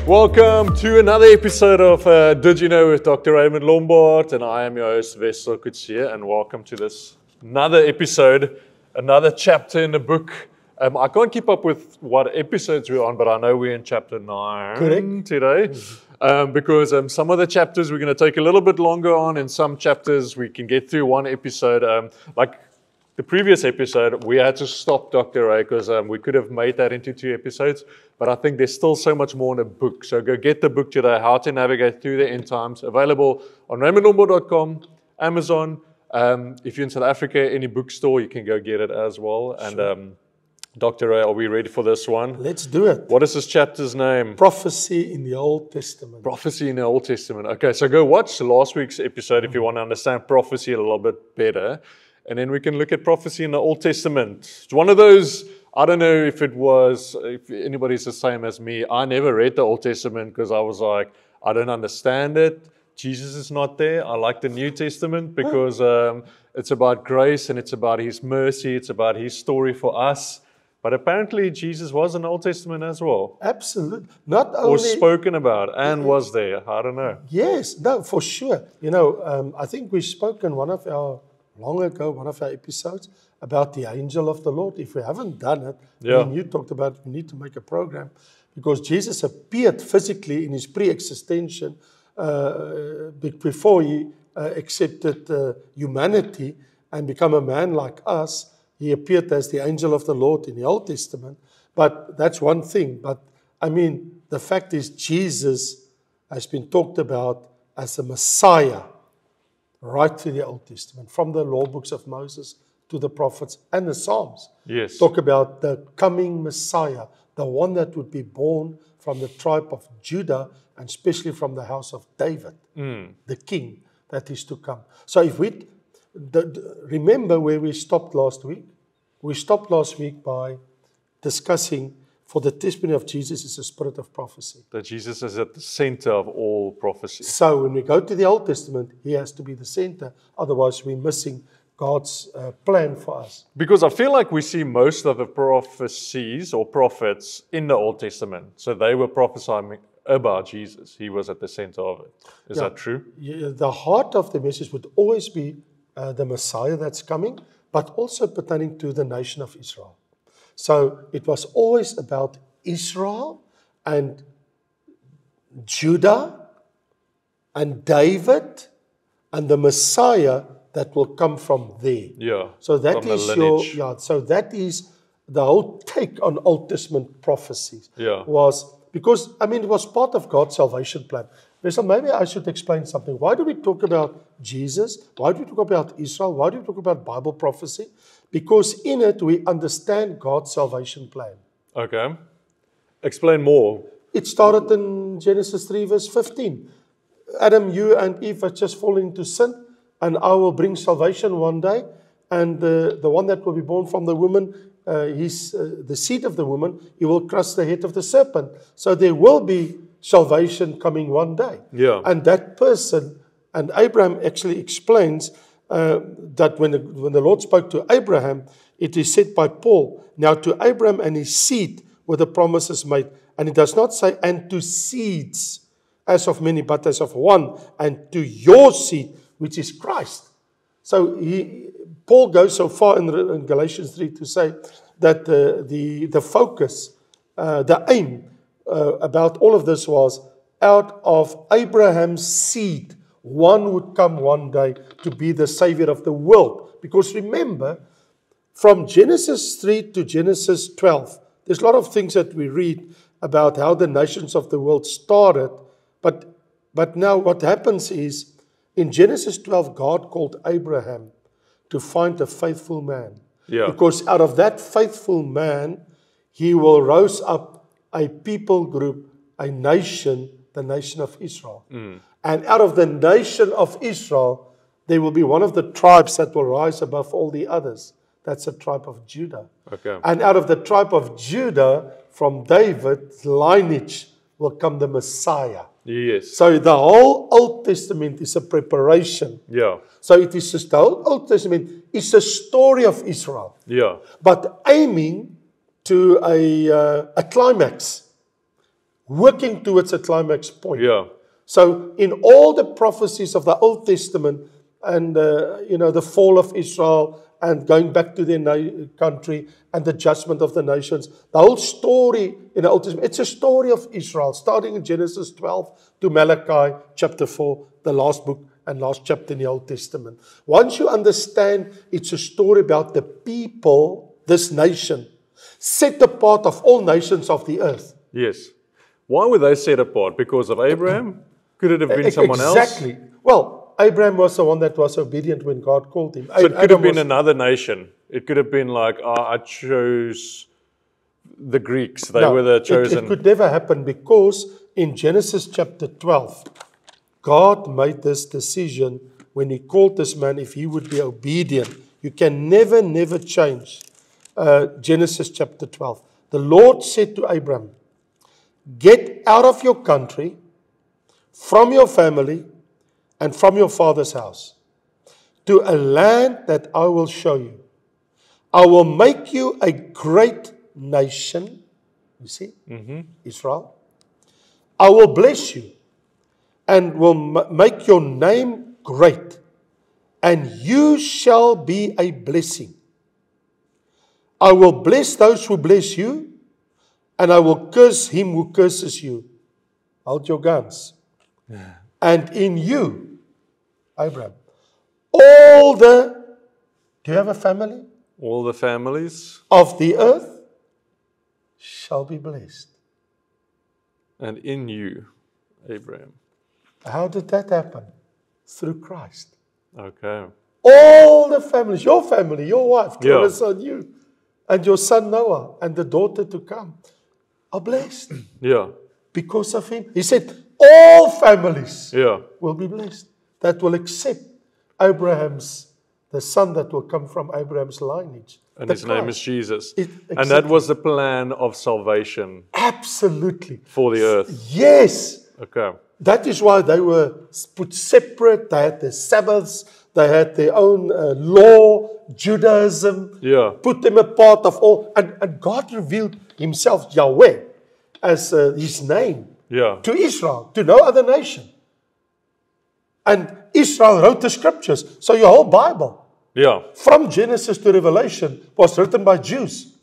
Welcome to another episode of Did You Know with Dr. Raymond Lombard, and I am your host Wessel Kutsia, and welcome to this another episode, another chapter in the book. I can't keep up with what episodes we're on, but I know we're in chapter 9 today, because some of the chapters we're going to take a little bit longer on, and some chapters we can get through one episode. Like the previous episode, we had to stop Dr. Ray because we could have made that into 2 episodes. But I think there's still so much more in the book. So go get the book today, How to Navigate Through the End Times, available on raymondlombard.com, Amazon. If you're in South Africa, any bookstore, you can go get it as well. Sure. And Dr. Ray, are we ready for this one? Let's do it. What is this chapter's name? Prophecy in the Old Testament. Prophecy in the Old Testament. Okay, so go watch last week's episode if you want to understand prophecy a little bit better. And then we can look at prophecy in the Old Testament. It's one of those... I don't know if anybody's the same as me. I never read the Old Testament because I was like, I don't understand it. Jesus is not there. I like the New Testament because it's about grace and it's about His mercy. It's about His story for us. But apparently Jesus was in the Old Testament as well. Absolutely. Not only... Or spoken about and was there. I don't know. Yes, no, for sure. You know, I think we spoke in one of our episodes about the angel of the Lord. If we haven't done it, and you talked about we need to make a program, because Jesus appeared physically in His pre-existential before He accepted humanity and become a man like us. He appeared as the angel of the Lord in the Old Testament. But that's one thing. But I mean, the fact is Jesus has been talked about as the Messiah right through the Old Testament, from the law books of Moses to the prophets and the Psalms. Yes. Talk about the coming Messiah, the one that would be born from the tribe of Judah, and especially from the house of David, the king that is to come. So if we remember where we stopped last week, we stopped last week by discussing, for the testimony of Jesus is the spirit of prophecy. That Jesus is at the center of all prophecy. So when we go to the Old Testament, He has to be the center. Otherwise, we're missing God's plan for us. Because I feel like we see most of the prophecies or prophets in the Old Testament. So they were prophesying about Jesus. He was at the center of it. Is that true? Yeah, the heart of the message would always be the Messiah that's coming, but also pertaining to the nation of Israel. So it was always about Israel and Judah and David and the Messiah that will come from there. Yeah. So that is so that is the whole take on Old Testament prophecies. Yeah. Was because it was part of God's salvation plan. So maybe I should explain something. Why do we talk about Jesus? Why do we talk about Israel? Why do we talk about Bible prophecy? Because in it we understand God's salvation plan. Okay. Explain more. It started in Genesis 3 verse 15. Adam, you and Eve are just falling into sin, and I will bring salvation one day. And the one that will be born from the woman, the seed of the woman, he will crush the head of the serpent. So there will be salvation coming one day. Yeah. And that person, and Abraham actually explains that when the Lord spoke to Abraham, it is said by Paul, now to Abraham and his seed were the promises made. And it does not say, and to seeds, as of many, but as of one, and to your seed, which is Christ. So Paul goes so far in Galatians 3 to say that the focus, the aim about all of this was, out of Abraham's seed, one would come one day to be the Savior of the world. Because remember, from Genesis 3 to Genesis 12, there's a lot of things that we read about how the nations of the world started. But now what happens is, in Genesis 12, God called Abraham to find a faithful man. Yeah. Because out of that faithful man, he will rise up a people group, a nation, the nation of Israel. And out of the nation of Israel, there will be one of the tribes that will rise above all the others. That's the tribe of Judah. Okay. And out of the tribe of Judah, from David's lineage, will come the Messiah. Yes. So the whole Old Testament is a preparation. Yeah. So it is just the whole Old Testament is a story of Israel. Yeah. But aiming to a climax. working towards a climax point. Yeah. So in all the prophecies of the Old Testament and, the fall of Israel and going back to their country and the judgment of the nations, the whole story in the Old Testament, it's a story of Israel, starting in Genesis 12 to Malachi chapter 4, the last book and last chapter in the Old Testament. Once you understand it's a story about the people, this nation, set apart of all nations of the earth. Yes. Why were they set apart? Because of Abraham? Could it have been someone else? Exactly. Well, Abraham was the one that was obedient when God called him. So it could have been another nation. It could have been like, I chose the Greeks. They were the chosen. It could never happen because in Genesis chapter 12, God made this decision when he called this man if he would be obedient. You can never change Genesis chapter 12. The Lord said to Abraham, get out of your country, from your family, and from your father's house, to a land that I will show you. I will make you a great nation. You see, Israel. I will bless you and will make your name great, and you shall be a blessing. I will bless those who bless you, and I will curse him who curses you. Hold your guns. Yeah. And in you, Abraham, do you have a family? All the families of the earth shall be blessed. And in you, Abraham. How did that happen? Through Christ. Okay. All the families, your family, your wife, Clarissa, and you, and your son Noah, and the daughter to come, are blessed. Yeah. Because of him. He said, all families will be blessed. That will accept the son that will come from Abraham's lineage. And his name is Jesus. And that was the plan of salvation. Absolutely. For the earth. Yes. Okay. That is why they were put separate. They had their Sabbaths. They had their own law, Judaism. Yeah. Put them apart of all. And God revealed himself, Yahweh, as his name to Israel, to no other nation. And Israel wrote the scriptures. So your whole Bible, from Genesis to Revelation, was written by Jews.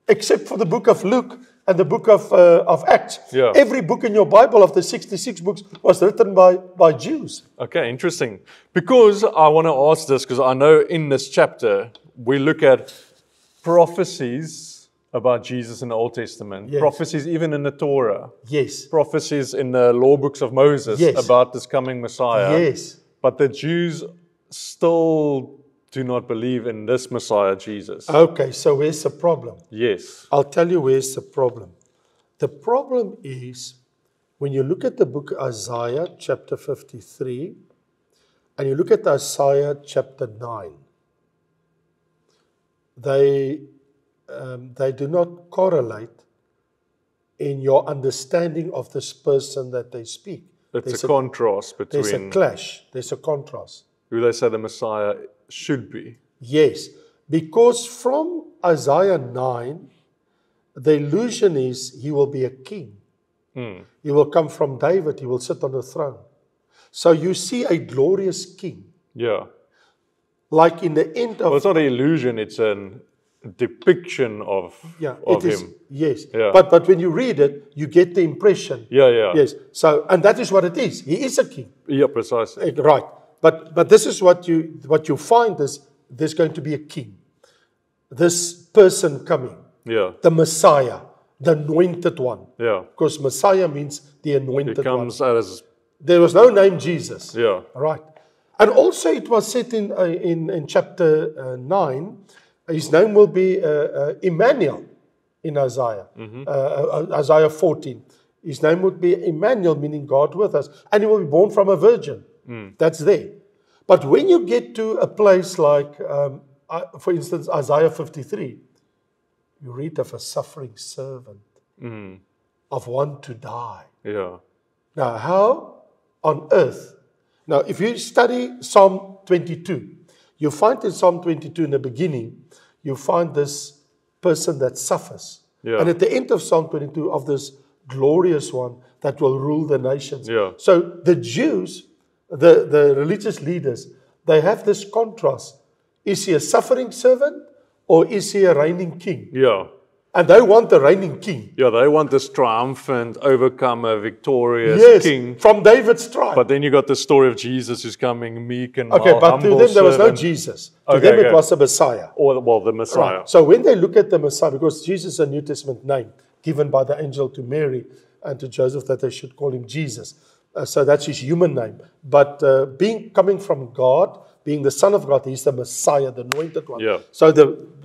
Except for the book of Luke and the book of Acts. Yeah. Every book in your Bible of the 66 books was written by Jews. Okay, interesting. Because I want to ask this, because I know in this chapter, we look at prophecies about Jesus in the Old Testament. Yes. Prophecies even in the Torah. Yes. Prophecies in the law books of Moses about this coming Messiah. Yes. But the Jews still do not believe in this Messiah, Jesus. Okay, so where's the problem? Yes. I'll tell you where's the problem. The problem is when you look at the book of Isaiah chapter 53 and you look at Isaiah chapter 9, they do not correlate in your understanding of this person that they speak. There's a contrast between... There's a clash. There's a contrast. Who they say the Messiah should be. Yes. Because from Isaiah 9, the illusion is he will be a king. He will come from David. He will sit on the throne. So you see a glorious king. Yeah. Like in the end of... Well, it's not an illusion. It's a depiction of him. Yes. Yeah. But when you read it, you get the impression. Yeah. Yes. So, and that is what it is. He is a king. Yeah, precisely. Right. But this is what you find is there's going to be a king. This person coming. Yeah. The Messiah, the anointed one. Yeah. Because Messiah means the anointed one. He comes as... There was no name Jesus. Yeah. Right. And also it was said in chapter 9, his name will be Emmanuel in Isaiah. Isaiah 14. His name would be Emmanuel, meaning God with us. And he will be born from a virgin. That's there. But when you get to a place like, for instance, Isaiah 53, you read of a suffering servant, of one to die. Yeah. Now, how on earth? Now, if you study Psalm 22, you find in Psalm 22 in the beginning, you find this person that suffers. Yeah. And at the end of Psalm 22, of this glorious one that will rule the nations. Yeah. So the Jews, the religious leaders, they have this contrast. Is he a suffering servant or is he a reigning king? Yeah. And they want the reigning king. Yeah, they want this triumphant, overcomer, victorious Yes, king. from David's tribe. But then you got the story of Jesus who's coming meek and Okay, but to humble them there was no servant. Jesus. To Okay, them it okay. was a Messiah. Or, well, the Messiah. Right. So when they look at the Messiah, because Jesus is a New Testament name given by the angel to Mary and to Joseph that they should call him Jesus. So that's his human name. But coming from God, being the Son of God, he's the Messiah, the anointed one. Yeah. So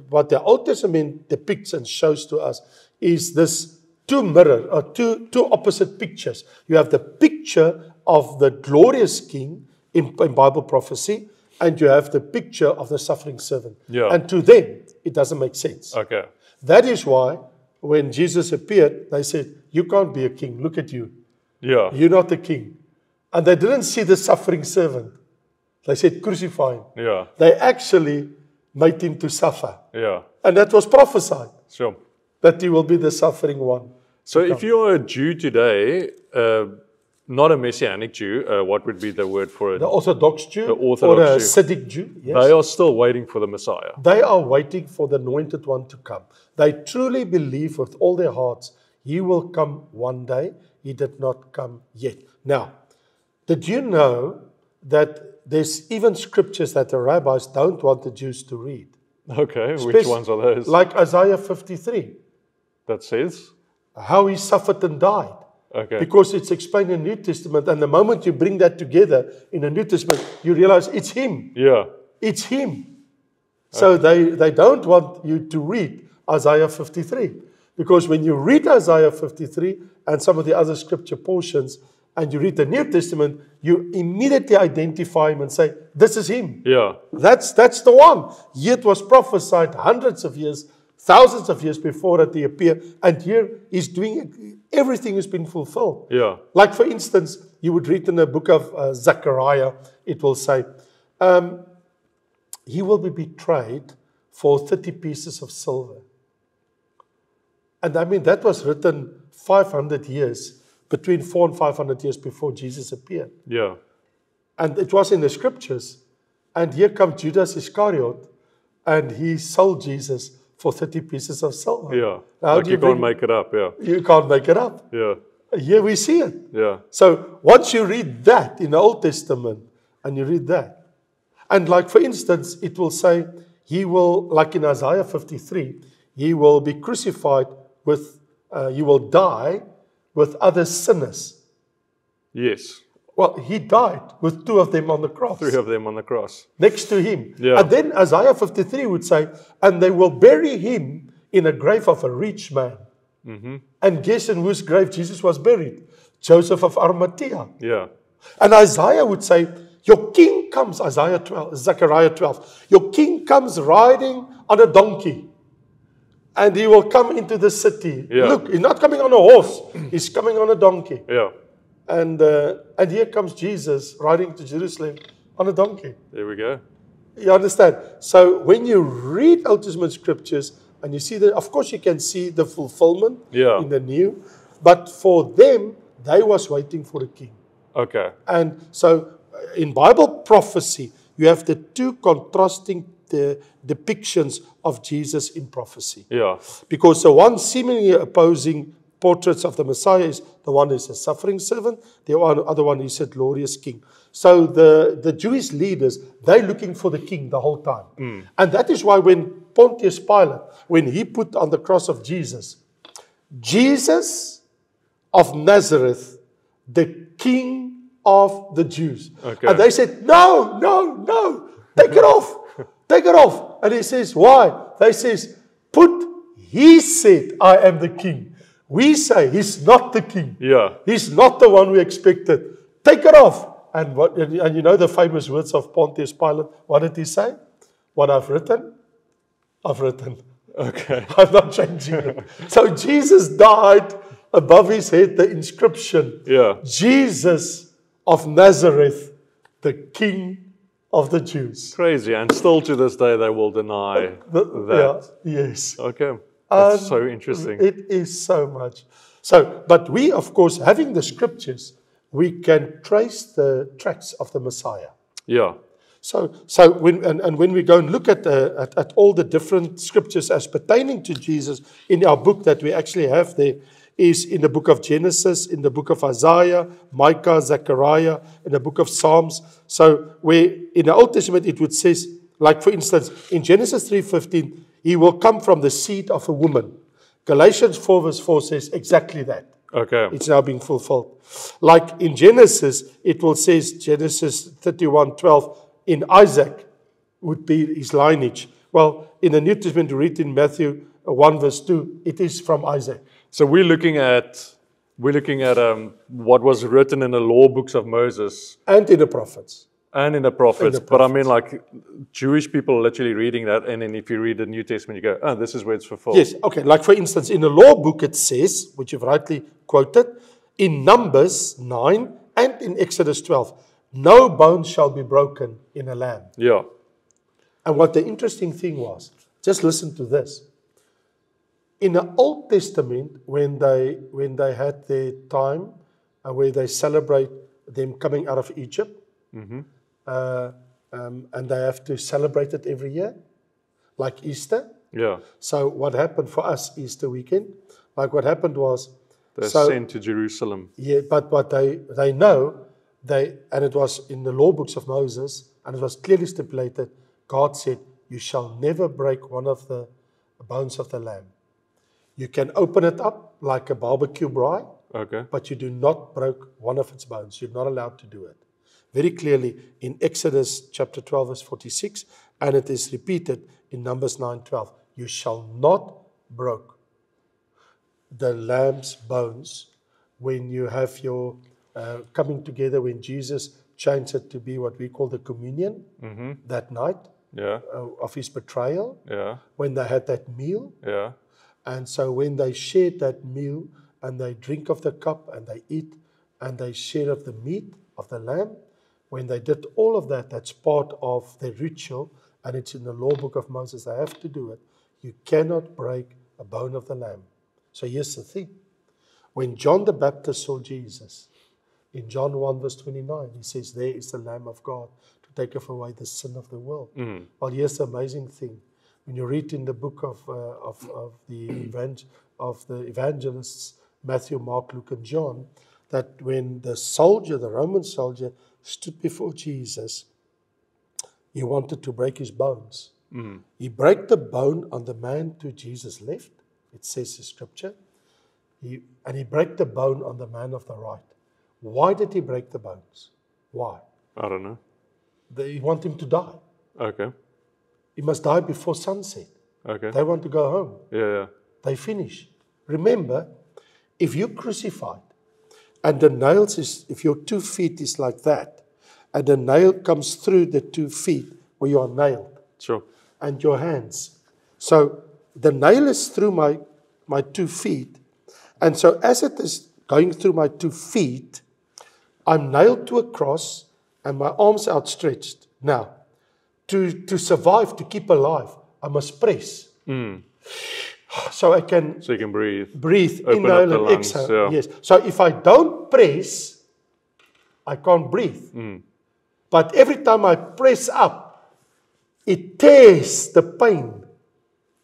what the Old Testament depicts and shows to us is this two opposite pictures. You have the picture of the glorious king in Bible prophecy, and you have the picture of the suffering servant. Yeah. And to them, it doesn't make sense. Okay. That is why when Jesus appeared, they said, you can't be a king. Look at you. Yeah. You're not the king. And they didn't see the suffering servant. They said, crucify him. Yeah. They actually made him to suffer. Yeah. And that was prophesied, Sure. that he will be the suffering one. So if you're a Jew today, not a Messianic Jew, what would be the word for it? The Orthodox Jew The Orthodox or a Jew. Siddiq Jew, yes. They are still waiting for the Messiah. They are waiting for the anointed one to come. They truly believe with all their hearts, he will come one day. He did not come yet. Now, did you know that there's even scriptures that the rabbis don't want the Jews to read? Okay, which ones are those? Like Isaiah 53, That says? how he suffered and died. Okay. Because it's explained in the New Testament, and the moment you bring that together in the New Testament, you realize it's him. Yeah. It's him. So they don't want you to read Isaiah 53. Because when you read Isaiah 53 and some of the other scripture portions, and you read the New Testament, you immediately identify him and say, this is him. Yeah. That's the one. Yet was prophesied hundreds of years, thousands of years before that he appeared. And here he's doing everything has been fulfilled. Yeah. Like for instance, you would read in the book of Zechariah, it will say, he will be betrayed for 30 pieces of silver. And I mean, that was written 500 years, between 400 and 500 years before Jesus appeared. Yeah. And it was in the scriptures. And here comes Judas Iscariot, and he sold Jesus for 30 pieces of silver. Yeah. Now, Like you can't make it up. Yeah. You can't make it up. Yeah. Here we see it. Yeah. So once you read that in the Old Testament, and you read that, and like for instance, it will say, he will, like in Isaiah 53, he will be crucified with, he will die with other sinners. Yes. Well, he died with two of them on the cross. 3 of them on the cross. Next to him. Yeah. And then Isaiah 53 would say, and they will bury him in a grave of a rich man. Mm-hmm. And guess in whose grave Jesus was buried? Joseph of Arimathea. Yeah. And Isaiah would say, your king comes, Zechariah 12, your king comes riding on a donkey. And he will come into the city. Yeah. Look, he's not coming on a horse. He's coming on a donkey. Yeah. And here comes Jesus riding to Jerusalem on a donkey. There we go. You understand? So when you read Old Testament scriptures and you see that, of course you can see the fulfillment Yeah. in the new. But for them, they was waiting for a king. Okay. And so in Bible prophecy, you have the two contrasting depictions of Jesus in prophecy. Yeah. Because the one seemingly opposing portraits of the Messiah is the one is a suffering servant, the other one is a glorious king. So the Jewish leaders, they're looking for the king the whole time. And that is why when Pontius Pilate, when he put on the cross of Jesus, Jesus of Nazareth, the king of the Jews. Okay. And they said, no, take it off. Take it off. And he says, why? They says, he said, I am the king. We say he's not the king. Yeah. He's not the one we expected. Take it off. And you know the famous words of Pontius Pilate. What did he say? What I've written, I've written. Okay. I'm not changing it. So Jesus died, above his head the inscription. Yeah. Jesus of Nazareth, the King of the Jews. Crazy. And still to this day, they will deny that. Yeah, yes. Okay. That's so interesting. It is so much. So, but we, of course, having the scriptures, we can trace the tracks of the Messiah. Yeah. So when we go and look at all the different scriptures as pertaining to Jesus in our book that we actually have there, is in the book of Genesis, in the book of Isaiah, Micah, Zechariah, in the book of Psalms. So where in the Old Testament it would say, like for instance, in Genesis 3:15, he will come from the seed of a woman. Galatians 4 verse 4 says exactly that. Okay. It's now being fulfilled. Like in Genesis, it will say, Genesis 31:12, in Isaac would be his lineage. Well, in the New Testament, you read in Matthew 1 verse 2, it is from Isaac. So we're looking at what was written in the law books of Moses And in the prophets. and in the prophets. In the But I mean, like Jewish people literally reading that, and then if you read the New Testament, you go, "Oh, this is where it's fulfilled." Yes, okay. Like for instance, in the law book it says, which you've rightly quoted, in Numbers 9 and in Exodus 12, no bone shall be broken in a lamb. Yeah. And what the interesting thing was, just listen to this. In the Old Testament, when they had their time where they celebrate them coming out of Egypt, and they have to celebrate it every year, like Easter. Yeah. So what happened for us Easter weekend, like what happened was, They're sent to Jerusalem. yeah, but what they know, and it was in the law books of Moses, and it was clearly stipulated, God said, you shall never break one of the bones of the lamb. You can open it up like a barbecue braai, Okay. but you do not break one of its bones. You're not allowed to do it. Very clearly in Exodus chapter 12 verse 46, and it is repeated in Numbers 9:12. You shall not break the lamb's bones when you have your coming together, when Jesus changed it to be what we call the communion that night Yeah. of his betrayal, Yeah. when they had that meal. Yeah. And so when they shared that meal and they drink of the cup and they eat and they share of the meat of the lamb, when they did all of that, that's part of the ritual, and it's in the law book of Moses. They have to do it. You cannot break a bone of the lamb. So here's the thing. When John the Baptist saw Jesus, in John 1 verse 29, he says, there is the Lamb of God to take away the sin of the world. Well, here's the amazing thing. When you read in the book of the evangelists, Matthew, Mark, Luke, and John, that when the Roman soldier, stood before Jesus, he wanted to break his bones. He broke the bone on the man to Jesus' left, it says in Scripture, and he broke the bone on the man of the right. Why did he break the bones? Why? I don't know. They want him to die. Okay. He must die before sunset. Okay. They want to go home. Yeah. They finish. Remember, if you're crucified and the nails if your 2 feet is like that, and the nail comes through the 2 feet where you are nailed, Sure. and your hands. So the nail is through my 2 feet, and so as it is going through my 2 feet, I'm nailed to a cross and my arms outstretched. Now, to survive, to keep alive, I must press. So I can So you can breathe. Open inhale up the and lungs, exhale. yeah. Yes. So if I don't press, I can't breathe. But every time I press up, it tears the pain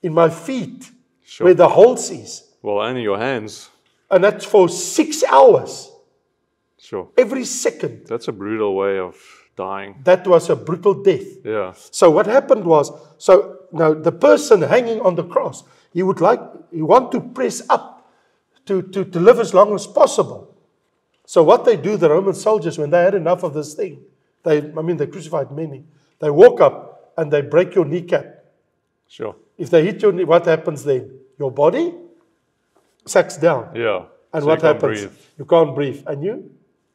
in my feet Sure. where the holes is. Well, and in your hands. And that's for 6 hours, Sure. every second. That's a brutal way of dying. That was a brutal death. Yeah. So what happened was, now the person hanging on the cross, he want to press up to live as long as possible. So what they do, the Roman soldiers, when they had enough of this thing, they crucified many. They walk up and they break your kneecap. Sure. If they hit your knee, what happens then? Your body sacks down. Yeah. And So what you can't happens? breathe. You can't breathe and you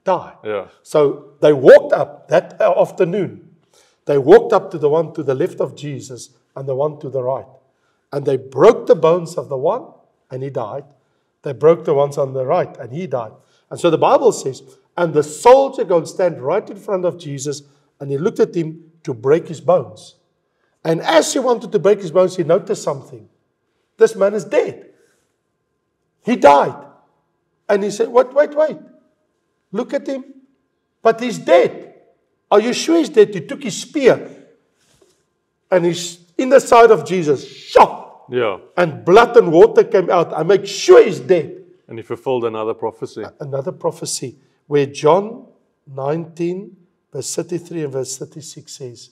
die. Yeah. So they walked up that afternoon. They walked up to the one to the left of Jesus and the one to the right. And they broke the bones of the one and he died. They broke the ones on the right and he died. And so the Bible says, and the soldier go and stand right in front of Jesus and he looked at him to break his bones. And as he wanted to break his bones, he noticed something. This man is dead. He died. And he said, wait. Look at him. But he's dead. Are you sure he's dead? He took his spear. And he's in the side of Jesus. Shot. Yeah. And blood and water came out. I make sure he's dead. And he fulfilled another prophecy. Another prophecy where John 19, verse 33 and verse 36 says,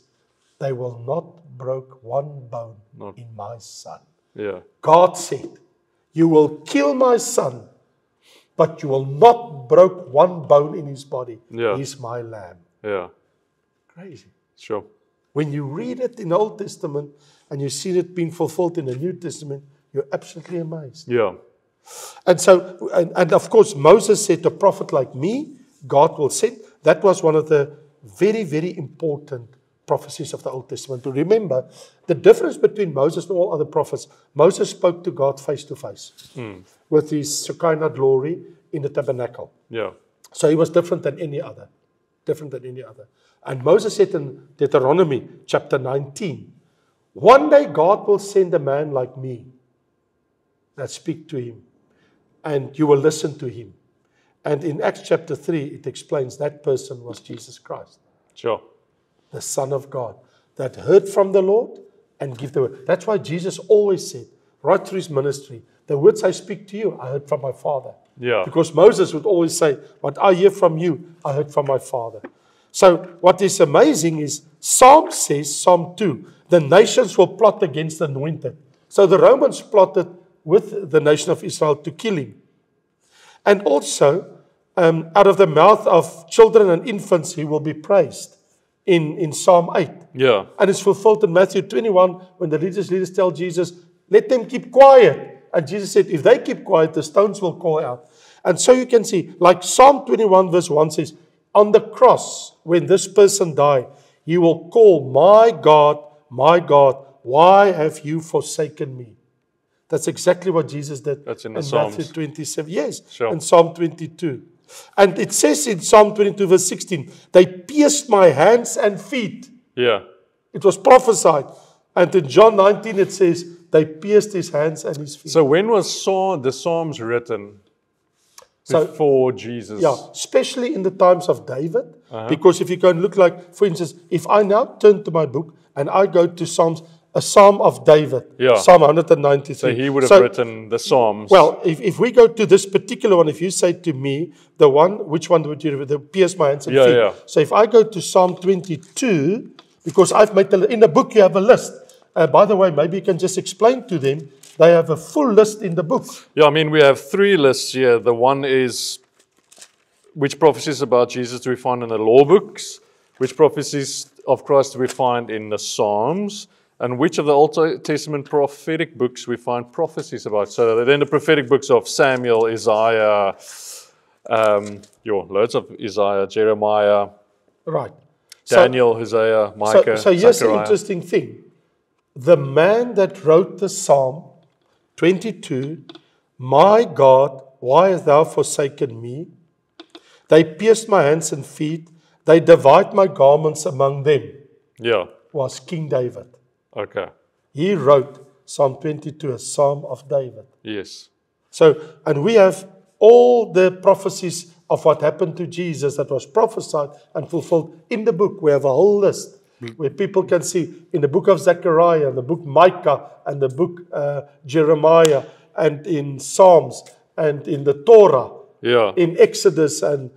they will not break one bone in my son. Yeah. God said, you will kill my son, but you will not break one bone in his body. Yeah. He's my lamb. Yeah. Crazy. Sure. When you read it in the Old Testament and you see it being fulfilled in the New Testament, you're absolutely amazed. Yeah. And so, and of course, Moses said, a prophet like me, God will send. That was one of the very, very important prophecies of the Old Testament. To remember, the difference between Moses and all other prophets, Moses spoke to God face to face with his Shekinah glory in the tabernacle. Yeah. So he was different than any other. Different than any other. And Moses said in Deuteronomy chapter 19, one day God will send a man like me that speak to him, and you will listen to him. And in Acts chapter 3, it explains that person was Jesus Christ. Sure. The Son of God, that heard from the Lord and give the word. That's why Jesus always said, right through his ministry, the words I speak to you, I heard from my Father. Yeah. Because Moses would always say, what I hear from you, I heard from my Father. So what is amazing is Psalm says, Psalm 2, the nations will plot against the anointed. So the Romans plotted with the nation of Israel to kill him. And also, out of the mouth of children and infants, he will be praised in Psalm 8. Yeah. And it's fulfilled in Matthew 21 when the religious leaders tell Jesus, let them keep quiet. And Jesus said, if they keep quiet, the stones will call out. And so you can see, like Psalm 21 verse 1 says, on the cross, when this person died, he will call, my God, why have you forsaken me? That's exactly what Jesus did. That's in the Matthew Psalms. 27. Yes, Sure. in Psalm 22. And it says in Psalm 22 verse 16, they pierced my hands and feet. Yeah. It was prophesied. And in John 19 it says, they pierced his hands and his feet. So when was the Psalms written? Before Jesus? Yeah, especially in the times of David. Because if you go and look like, for instance, if I now turn to my book and I go to Psalms, a Psalm of David, Yeah. Psalm 193. So he would have written the Psalms. Well, if we go to this particular one, if you say to me, the one, which one would you, the pierce my hands and feet? Yeah. So if I go to Psalm 22, because I've made, in the book you have a list. By the way, maybe you can just explain to them, they have a full list in the book. Yeah, I mean, we have three lists here. The one is which prophecies about Jesus do we find in the law books, which prophecies of Christ do we find in the Psalms, and which of the Old Testament prophetic books we find prophecies about. So then the prophetic books of Samuel, Isaiah, loads of Isaiah, Jeremiah, Right. Daniel, Hosea, Micah, So here's the Zechariah. interesting thing. The man that wrote the Psalm 22, my God, why hast thou forsaken me? They pierced my hands and feet. They divide my garments among them. Yeah, Was King David. okay, He wrote Psalm 22, a Psalm of David. yes. So, and we have all the prophecies of what happened to Jesus that was prophesied and fulfilled in the book. We have a whole list where people can see in the book of Zechariah, the book Micah, and the book Jeremiah, and in Psalms, and in the Torah, Yeah, in Exodus, and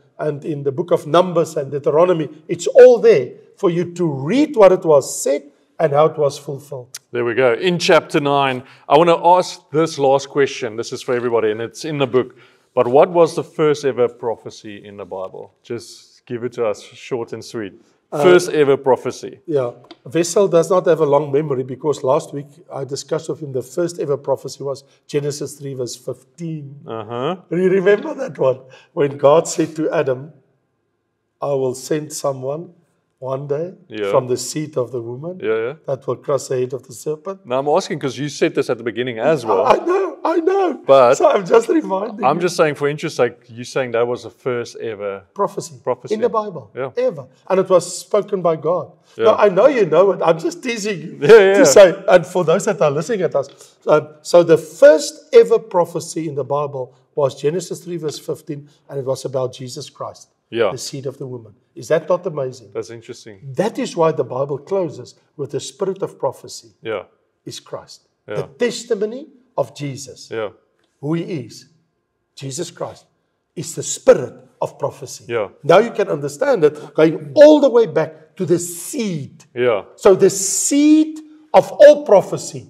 in the book of Numbers and Deuteronomy. It's all there for you to read what it was said and how it was fulfilled. there we go. In chapter 9, I want to ask this last question. This is for everybody, and it's in the book. But what was the first ever prophecy in the Bible? Just give it to us, short and sweet. First ever prophecy. Yeah, Wessel does not have a long memory because last week I discussed with him the first ever prophecy was Genesis 3 verse 15. Do you remember that one? When God said to Adam, I will send someone one day Yeah. from the seed of the woman Yeah. that will crush the head of the serpent. Now I'm asking because you said this at the beginning as well. I know. But so I'm just reminding I'm you. just saying, for interest sake, you saying that was the first ever. Prophecy Prophecy. in the Bible, Yeah. ever. And it was spoken by God. Yeah. Now, I know you know it. I'm just teasing you Yeah. to say, and for those that are listening at us, so the first ever prophecy in the Bible was Genesis 3 verse 15, and it was about Jesus Christ, Yeah. the seed of the woman. Is that not amazing? That's interesting. That is why the Bible closes with the spirit of prophecy Yeah. is Christ. Yeah. The testimony of Jesus, Yeah. who he is, Jesus Christ, is the spirit of prophecy. Yeah. Now you can understand it going all the way back to the seed. Yeah. So the seed of all prophecy,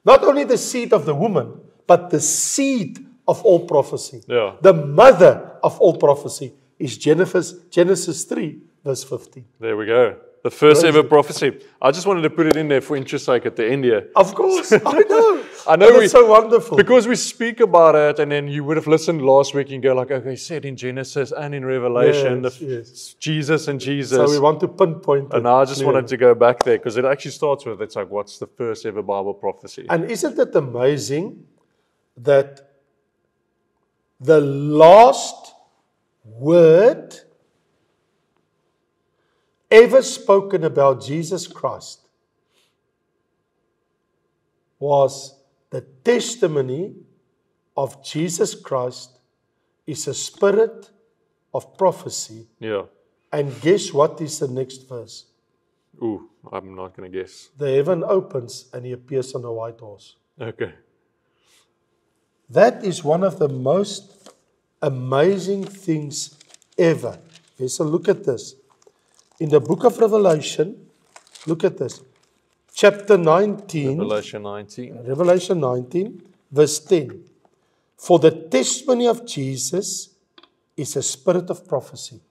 not only the seed of the woman, but the seed of all prophecy. Yeah. The mother of all prophecy is Genesis 3 verse 15. There we go. The first Crazy. ever prophecy. I just wanted to put it in there for interest sake at the end here. Of course, I know. I know And it's so wonderful. Because we speak about it, and then you would have listened last week and go like, okay, said in Genesis and in Revelation, Yes, yes. Jesus and Jesus. So we want to pinpoint it. And I just clearly. wanted to go back there because it actually starts with, it's like, what's the first ever Bible prophecy? And isn't it amazing that the last word ever spoken about Jesus Christ was the testimony of Jesus Christ is a spirit of prophecy. Yeah. And guess what is the next verse? Ooh, I'm not going to guess. The heaven opens and he appears on a white horse. Okay. That is one of the most amazing things ever. Okay, so look at this. In the book of Revelation, look at this. Chapter 19, Revelation 19. 19, verse 10. For the testimony of Jesus is a spirit of prophecy.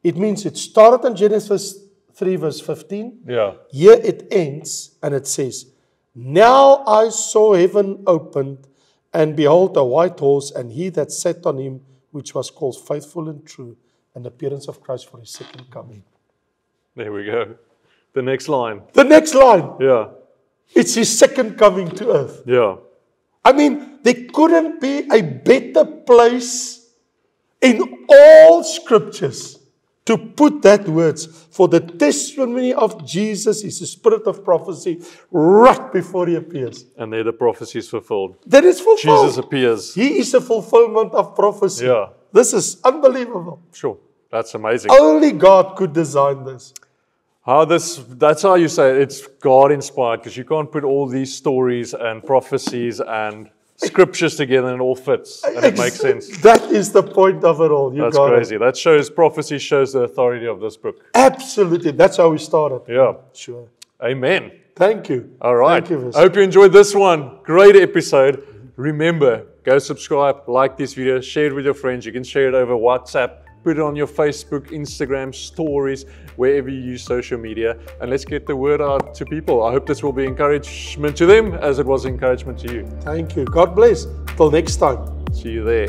It means it started in Genesis 3, verse 15. Yeah. Here it ends and it says, Now I saw heaven opened, and behold a white horse, and he that sat on him, which was called Faithful and True, an appearance of Christ for his second coming. There we go. The next line. The next line, Yeah. it's his second coming to earth. Yeah. I mean, there couldn't be a better place in all scriptures to put that words. For the testimony of Jesus is the spirit of prophecy right before he appears. And there the prophecy is fulfilled. That is fulfilled. Jesus appears. He is the fulfillment of prophecy. Yeah. This is unbelievable. Sure. That's amazing. Only God could design this. That's how you say it. It's God inspired, because you can't put all these stories and prophecies and scriptures together and it all fits and it makes sense. That is the point of it all. You That's got crazy. it. That shows, prophecy shows the authority of this book. Absolutely. That's how we started. Yeah. Sure. Amen. Thank you. All right. Thank you, I hope you enjoyed this one. Great episode. Remember, go subscribe, like this video, share it with your friends. You can share it over WhatsApp, put it on your Facebook, Instagram, stories, wherever you use social media. And let's get the word out to people. I hope this will be encouragement to them as it was encouragement to you. Thank you. God bless. Till next time. See you there.